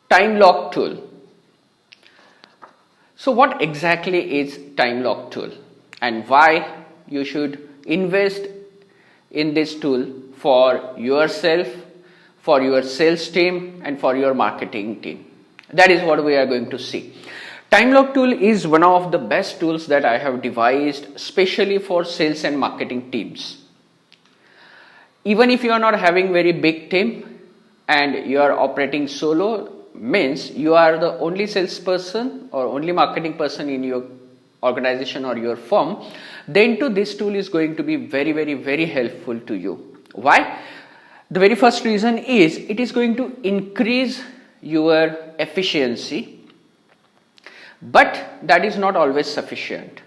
Time lock tool. So what exactly is time lock tool and why you should invest in this tool for yourself, for your sales team and for your marketing team? That is what we are going to see. Time lock tool is one of the best tools that I have devised especially for sales and marketing teams. Even if you are not having very big team and you are operating solo, means you are the only salesperson or only marketing person in your organization or your firm, then too this tool is going to be very helpful to you. Why? The very first reason is it is going to increase your efficiency, but that is not always sufficient.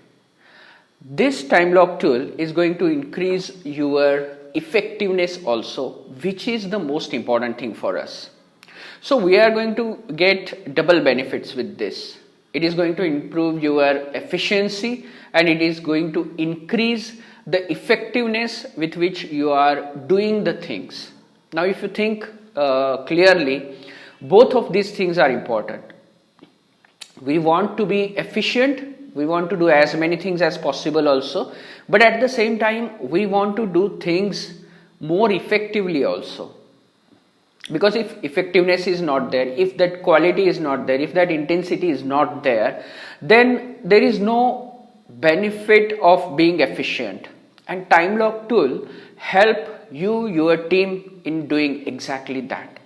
This time lock tool is going to increase your effectiveness also, which is the most important thing for us. So we are going to get double benefits with this. It is going to improve your efficiency and it is going to increase the effectiveness with which you are doing the things. Now if you think clearly, both of these things are important. We want to be efficient, we want to do as many things as possible also, but at the same time we want to do things more effectively also. Because if effectiveness is not there, if that quality is not there, if that intensity is not there, then there is no benefit of being efficient. And time lock tool help you, your team in doing exactly that.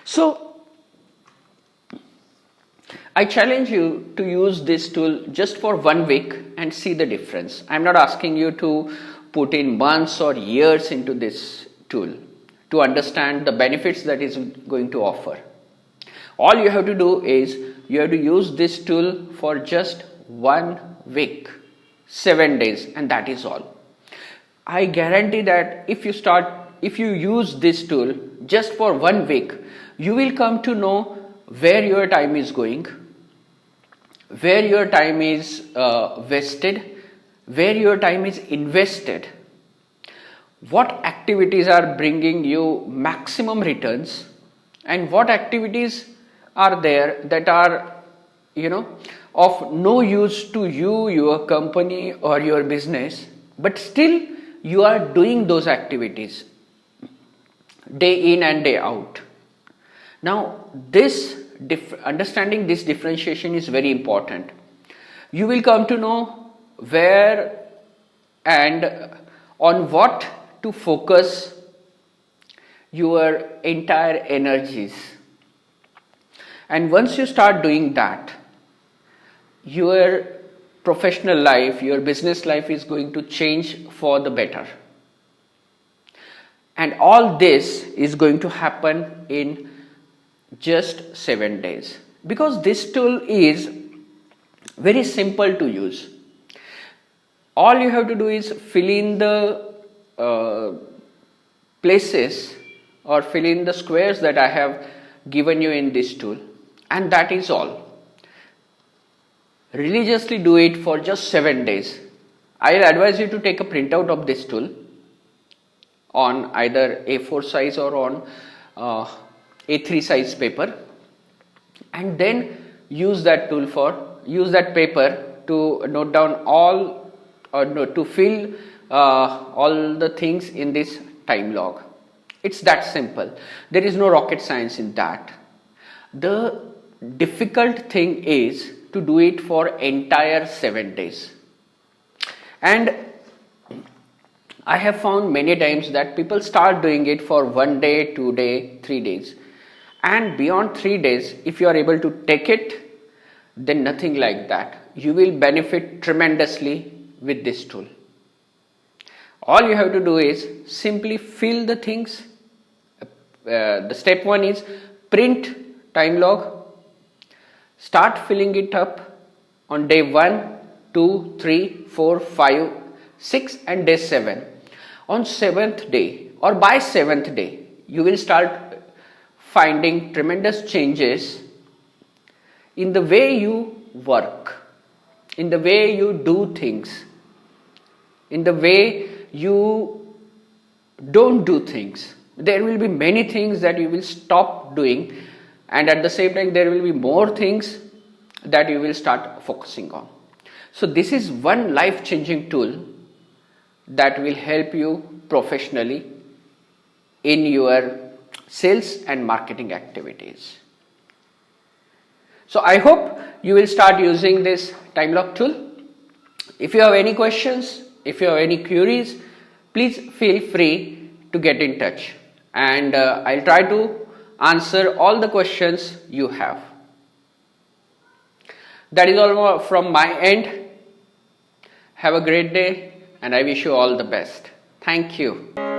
So I challenge you to use this tool just for 1 week and see the difference. I'm not asking you to put in months or years into this tool to understand the benefits that is going to offer. All you have to do is you have to use this tool for just 1 week, 7 days, and that is all. I guarantee that if you use this tool just for 1 week, you will come to know where your time is going, where your time is wasted, where your time is invested, what activities are bringing you maximum returns and what activities are there that are of no use to you, your company or your business, but still you are doing those activities day in and day out. Now understanding this differentiation is very important. You will come to know where and on what to focus your entire energies. And once you start doing that, your professional life, your business life is going to change for the better. And all this is going to happen in just 7 days. Because this tool is very simple to use. All you have to do is fill in the places or fill in the squares that I have given you in this tool, and that is all. Religiously do it for just 7 days. I'll advise you to take a printout of this tool on either A4 size or on A3 size paper, and then use that paper to note down all to fill all the things in this time log. It's that simple. There is no rocket science in that. The difficult thing is to do it for entire 7 days. And I have found many times that people start doing it for 1 day, 2 days, 3 days. And beyond 3 days, if you are able to take it, then nothing like that. You will benefit tremendously with this tool. All you have to do is simply fill the things. The step 1 is print time log. Start filling it up on day 1, 2, 3, 4, 5, 6 and day 7. On 7th day or by 7th day, you will start finding tremendous changes in the way you work, in the way you do things, in the way you don't do things. There will be many things that you will stop doing and at the same time there will be more things that you will start focusing on. So this is one life changing tool that will help you professionally in your sales and marketing activities. So I hope you will start using this time lock tool. If you have any questions, if you have any queries, please feel free to get in touch, and I'll try to answer all the questions you have. That is all from my end. Have a great day, and I wish you all the best. Thank you.